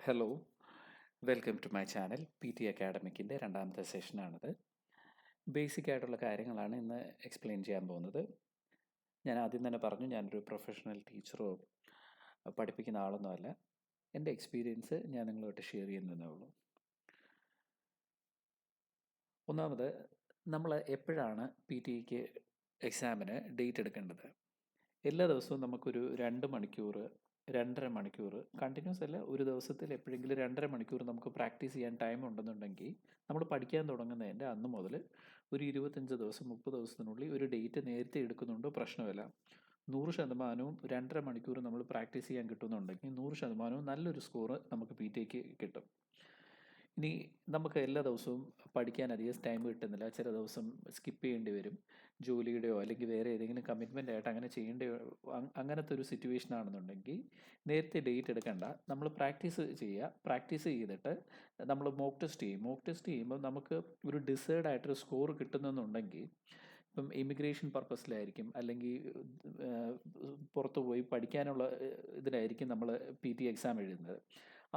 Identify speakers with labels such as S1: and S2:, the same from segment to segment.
S1: Hello, welcome to my channel. P T അക്കാഡമിക്കിൻ്റെ രണ്ടാമത്തെ സെഷനാണിത്. ബേസിക് ആയിട്ടുള്ള കാര്യങ്ങളാണ് ഇന്ന് എക്സ്പ്ലെയിൻ ചെയ്യാൻ പോകുന്നത്. ഞാൻ ആദ്യം തന്നെ പറഞ്ഞു, ഞാനൊരു പ്രൊഫഷണൽ ടീച്ചറോ പഠിപ്പിക്കുന്ന ആളൊന്നുമല്ല. എൻ്റെ എക്സ്പീരിയൻസ് ഞാൻ നിങ്ങളുമായിട്ട് ഷെയർ ചെയ്യുന്നതേ ഉള്ളൂ. ഒന്നാമത്, നമ്മൾ എപ്പോഴാണ് പി ടിക്ക് എക്സാമിന് ഡേറ്റ് എടുക്കേണ്ടത്? എല്ലാ ദിവസവും നമുക്കൊരു 2 മണിക്കൂർ, 2.5 മണിക്കൂർ കണ്ടിന്യൂസ് അല്ല, ഒരു ദിവസത്തിൽ എപ്പോഴെങ്കിലും 2.5 മണിക്കൂർ നമുക്ക് പ്രാക്ടീസ് ചെയ്യാൻ ടൈം ഉണ്ടെന്നുണ്ടെങ്കിൽ നമ്മൾ പഠിക്കാൻ തുടങ്ങുന്നതിൻ്റെ അന്ന് മുതൽ ഒരു 25 ദിവസം, 30 ദിവസത്തിനുള്ളിൽ ഒരു ഡേറ്റ് നേരത്തെ എടുക്കുന്നുണ്ടോ പ്രശ്നമില്ല. 100% 2.5 മണിക്കൂർ നമ്മൾ പ്രാക്ടീസ് ചെയ്യാൻ കിട്ടുന്നുണ്ടെങ്കിൽ 100% നല്ലൊരു സ്കോർ നമുക്ക് പി ടിക്ക് കിട്ടും. ഇനി നമുക്ക് എല്ലാ ദിവസവും പഠിക്കാൻ അധികം ടൈം കിട്ടുന്നില്ല, ചില ദിവസം സ്കിപ്പ് ചെയ്യേണ്ടി വരും, ജോലിയുടെയോ അല്ലെങ്കിൽ വേറെ ഏതെങ്കിലും കമ്മിറ്റ്മെൻ്റ് ആയിട്ട് അങ്ങനെ ചെയ്യേണ്ട അങ്ങനത്തെ ഒരു സിറ്റുവേഷൻ ആണെന്നുണ്ടെങ്കിൽ നേരത്തെ ഡേറ്റ് എടുക്കണ്ട. നമ്മൾ പ്രാക്ടീസ് ചെയ്യുക. പ്രാക്ടീസ് ചെയ്തിട്ട് നമ്മൾ മോക്ക് ടെസ്റ്റ് ചെയ്യുമ്പോൾ നമുക്ക് ഒരു ഡിസേർഡ് ആയിട്ടൊരു സ്കോർ കിട്ടുന്നെന്നുണ്ടെങ്കിൽ, ഇപ്പം ഇമിഗ്രേഷൻ പർപ്പസിലായിരിക്കും അല്ലെങ്കിൽ പുറത്ത് പോയി പഠിക്കാനുള്ള ഇതിലായിരിക്കും നമ്മൾ പി ടി എക്സാം എഴുതുന്നത്.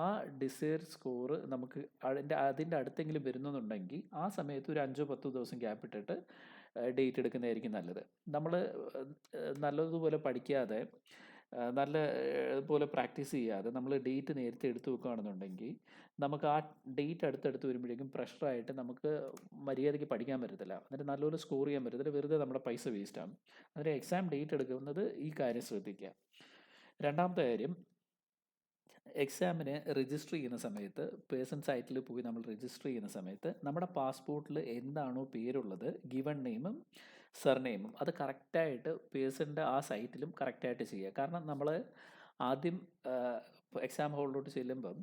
S1: ആ ഡിസൈർ സ്കോർ നമുക്ക് അതിൻ്റെ അടുത്തെങ്കിലും വരുന്നുണ്ടെങ്കിൽ ആ സമയത്ത് ഒരു 5-10 ദിവസം ഗ്യാപ്പ് ഇട്ടിട്ട് ഡേറ്റ് എടുക്കുന്നതായിരിക്കും നല്ലത്. നമ്മൾ നല്ലതുപോലെ പഠിക്കാതെ നല്ല പോലെ പ്രാക്ടീസ് ചെയ്യാതെ നമ്മൾ ഡേറ്റ് നേരത്തെ എടുത്തു വെക്കുകയാണെന്നുണ്ടെങ്കിൽ നമുക്ക് ആ ഡേറ്റ് അടുത്തടുത്ത് വരുമ്പോഴേക്കും പ്രഷറായിട്ട് നമുക്ക് മര്യാദയ്ക്ക് പഠിക്കാൻ പറ്റത്തില്ല, എന്നിട്ട് നല്ലപോലെ സ്കോർ ചെയ്യാൻ പറ്റത്തില്ല, വെറുതെ നമ്മുടെ പൈസ വേസ്റ്റാണ്. അതിന് എക്സാം ഡേറ്റ് എടുക്കുന്നത് ഈ കാര്യം ശ്രദ്ധിക്കുക. രണ്ടാമത്തെ കാര്യം, എക്സാമിന് രജിസ്റ്റർ ചെയ്യുന്ന സമയത്ത് പേഴ്സൺ സൈറ്റിൽ പോയി നമ്മൾ രജിസ്റ്റർ ചെയ്യുന്ന സമയത്ത് നമ്മുടെ പാസ്പോർട്ടിൽ എന്താണോ പേരുള്ളത്, ഗിവൺ നെയിമും സർനെയിമും അത് കറക്റ്റായിട്ട് പേഴ്സൻ്റെ ആ സൈറ്റിലും കറക്റ്റായിട്ട് ചെയ്യുക. കാരണം നമ്മൾ ആദ്യം എക്സാം ഹോളിലോട്ട് ചെല്ലുമ്പം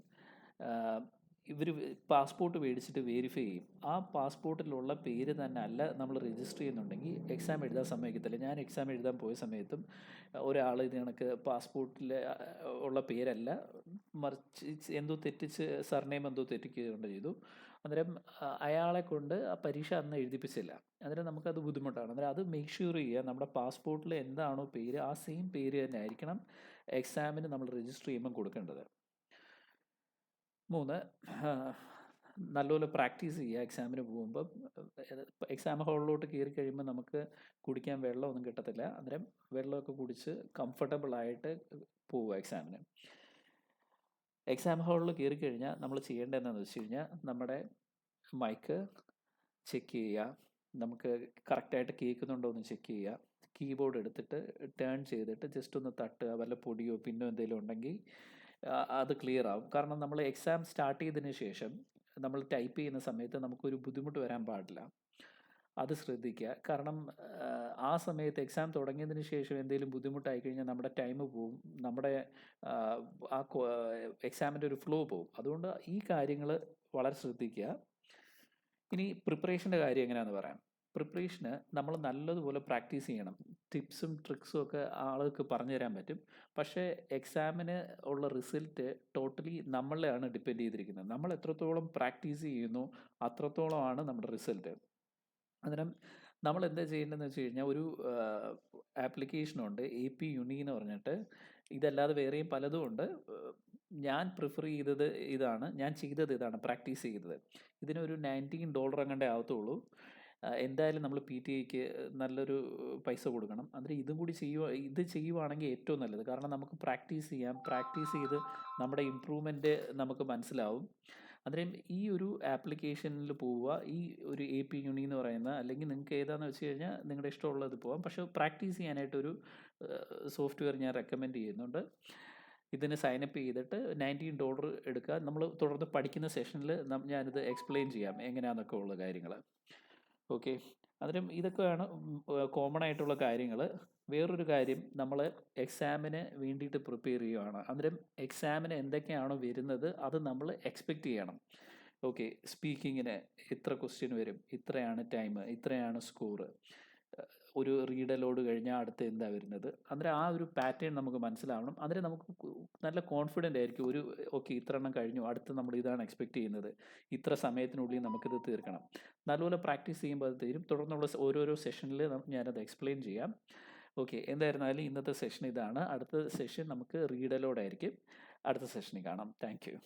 S1: ഇവർ പാസ്പോർട്ട് മേടിച്ചിട്ട് വെരിഫൈ ചെയ്യും. ആ പാസ്പോർട്ടിലുള്ള പേര് തന്നെ അല്ല നമ്മൾ രജിസ്റ്റർ ചെയ്യുന്നുണ്ടെങ്കിൽ എക്സാം എഴുതാൻ സമ്മതിക്കത്തില്ല. ഞാൻ എക്സാം എഴുതാൻ പോയ സമയത്തും ഒരാൾ ഇത് കണക്ക് പാസ്പോർട്ടിൽ ഉള്ള പേരല്ല, മറിച്ച് എന്തോ തെറ്റിച്ച് സർനെയിം എന്തോ തെറ്റിക്കൊണ്ട് ചെയ്തു. അന്നേരം അയാളെ കൊണ്ട് ആ പരീക്ഷ അന്ന് എഴുതിപ്പിച്ചില്ല. അന്നേരം നമുക്കത് ബുദ്ധിമുട്ടാണ്. അന്നേരം അത് മേക്ക് ഷുവർ ചെയ്യുക, നമ്മുടെ പാസ്പോർട്ടിൽ എന്താണോ പേര് ആ സെയിം പേര് തന്നെ ആയിരിക്കണം എക്സാമിന് നമ്മൾ രജിസ്റ്റർ ചെയ്യുമ്പം കൊടുക്കേണ്ടത്. 3, നല്ലപോലെ പ്രാക്ടീസ് ചെയ്യുക. എക്സാമിന് പോകുമ്പം എക്സാം ഹാളിലോട്ട് കയറി കഴിയുമ്പോൾ നമുക്ക് കുടിക്കാൻ വെള്ളമൊന്നും കിട്ടത്തില്ല. അന്നേരം വെള്ളമൊക്കെ കുടിച്ച് കംഫർട്ടബിളായിട്ട് പോവുക എക്സാമിന്. എക്സാം ഹാളിൽ കയറി കഴിഞ്ഞാൽ നമ്മൾ ചെയ്യേണ്ടത് എന്താണെന്ന് വെച്ച് കഴിഞ്ഞാൽ നമ്മുടെ മൈക്ക് ചെക്ക് ചെയ്യുക, നമുക്ക് കറക്റ്റായിട്ട് കേൾക്കുന്നുണ്ടോ എന്ന് ചെക്ക് ചെയ്യുക. കീബോർഡ് എടുത്തിട്ട് ടേൺ ചെയ്തിട്ട് ജസ്റ്റ് ഒന്ന് തട്ടുക, വല്ല പൊടിയോ പിന്നോ എന്തെങ്കിലും ഉണ്ടെങ്കിൽ അത് ക്ലിയർ ആവും. കാരണം നമ്മൾ എക്സാം സ്റ്റാർട്ട് ചെയ്തതിന് ശേഷം നമ്മൾ ടൈപ്പ് ചെയ്യുന്ന സമയത്ത് നമുക്കൊരു ബുദ്ധിമുട്ട് വരാൻ പാടില്ല, അത് ശ്രദ്ധിക്കുക. കാരണം ആ സമയത്ത് എക്സാം തുടങ്ങിയതിന് ശേഷം എന്തെങ്കിലും ബുദ്ധിമുട്ടായി കഴിഞ്ഞാൽ നമ്മുടെ ടൈം പോവും, നമ്മുടെ ആ എക്സാമിൻ്റെ ഒരു ഫ്ലോ പോവും. അതുകൊണ്ട് ഈ കാര്യങ്ങൾ വളരെ ശ്രദ്ധിക്കുക. ഇനി പ്രിപ്പറേഷൻ്റെ കാര്യം എങ്ങനെയാണെന്ന് പറയാം. പ്രിപ്പറേഷന് നമ്മൾ നല്ലതുപോലെ പ്രാക്ടീസ് ചെയ്യണം. ടിപ്സും ട്രിക്സും ഒക്കെ ആളുകൾക്ക് പറഞ്ഞു തരാൻ പറ്റും. പക്ഷേ എക്സാമിന് ഉള്ള റിസൾട്ട് ടോട്ടലി നമ്മളെയാണ് ഡിപ്പെൻഡ് ചെയ്തിരിക്കുന്നത്. നമ്മൾ എത്രത്തോളം പ്രാക്ടീസ് ചെയ്യുന്നു അത്രത്തോളമാണ് നമ്മുടെ റിസൾട്ട്. അന്നേരം നമ്മൾ എന്താ ചെയ്യേണ്ടതെന്ന് വെച്ച് കഴിഞ്ഞാൽ ഒരു ആപ്ലിക്കേഷനുണ്ട് AP യൂണി എന്ന് പറഞ്ഞിട്ട്. ഇതല്ലാതെ വേറെയും പലതും ഉണ്ട്. ഞാൻ പ്രിഫർ ചെയ്തത് ഇതാണ്, ഞാൻ ചെയ്തത് ഇതാണ്, പ്രാക്ടീസ് ചെയ്തത്. ഇതിനൊരു $19 എങ്ങാണ്ടേ ആവത്തുള്ളൂ. എന്തായാലും നമ്മൾ PTAക്ക് നല്ലൊരു പൈസ കൊടുക്കണം. അന്നേരം ഇതും കൂടി ഇത് ചെയ്യുവാണെങ്കിൽ ഏറ്റവും നല്ലത്. കാരണം നമുക്ക് പ്രാക്ടീസ് ചെയ്യാം, പ്രാക്ടീസ് ചെയ്ത് നമ്മുടെ ഇമ്പ്രൂവ്മെൻറ്റ് നമുക്ക് മനസ്സിലാവും. അന്നേരം ഈ ഒരു ആപ്ലിക്കേഷനിൽ പോവുക, ഈ ഒരു AP യൂണി എന്ന് പറയുന്ന, അല്ലെങ്കിൽ നിങ്ങൾക്ക് ഏതാണെന്ന് വെച്ച് കഴിഞ്ഞാൽ നിങ്ങളുടെ ഇഷ്ടമുള്ളത് പോകാം. പക്ഷേ പ്രാക്ടീസ് ചെയ്യാനായിട്ടൊരു സോഫ്റ്റ്വെയർ ഞാൻ റെക്കമെൻഡ് ചെയ്യുന്നുണ്ട്. ഇതിന് സൈനപ്പ് ചെയ്തിട്ട് $19 എടുക്കുക. നമ്മൾ തുടർന്ന് പഠിക്കുന്ന സെഷനിൽ ഞാനിത് എക്സ്പ്ലെയിൻ ചെയ്യാം എങ്ങനെയാണെന്നൊക്കെ ഉള്ള കാര്യങ്ങൾ. ഓക്കെ, അന്നേരം ഇതൊക്കെയാണ് കോമൺ ആയിട്ടുള്ള കാര്യങ്ങൾ. വേറൊരു കാര്യം, നമ്മൾ എക്സാമിന് വേണ്ടിയിട്ട് പ്രിപ്പയർ ചെയ്യുകയാണ്. അന്നേരം എക്സാമിന് എന്തൊക്കെയാണോ വരുന്നത് അത് നമ്മൾ എക്സ്പെക്റ്റ് ചെയ്യണം. ഓക്കെ, സ്പീക്കിങ്ങിന് ഇത്ര ക്വസ്റ്റ്യൻ വരും, ഇത്രയാണ് ടൈം, ഇത്രയാണ് സ്കോർ, ഒരു റീഡ് അലോഡ് കഴിഞ്ഞാൽ അടുത്ത് എന്താ വരുന്നത്, അന്നേരം ആ ഒരു പാറ്റേൺ നമുക്ക് മനസ്സിലാവണം. അന്നേരം നമുക്ക് നല്ല കോൺഫിഡൻ്റ് ആയിരിക്കും. ഓക്കെ, ഇത്ര എണ്ണം കഴിഞ്ഞു, അടുത്ത് നമ്മൾ ഇതാണ് എക്സ്പെക്റ്റ് ചെയ്യുന്നത്, ഇത്ര സമയത്തിനുള്ളിൽ നമുക്കിത് തീർക്കണം. നല്ലപോലെ പ്രാക്ടീസ് ചെയ്യുമ്പോൾ അത് തീരും. തുടർന്നുള്ള ഓരോരോ സെഷനിൽ ഞാനത് എക്സ്പ്ലെയിൻ ചെയ്യാം. ഓക്കെ, എന്തായിരുന്നാലും ഇന്നത്തെ സെഷൻ ഇതാണ്. അടുത്ത സെഷൻ നമുക്ക് റീഡ് അലോഡ് ആയിരിക്കും. അടുത്ത സെഷനിൽ കാണാം. Thank you.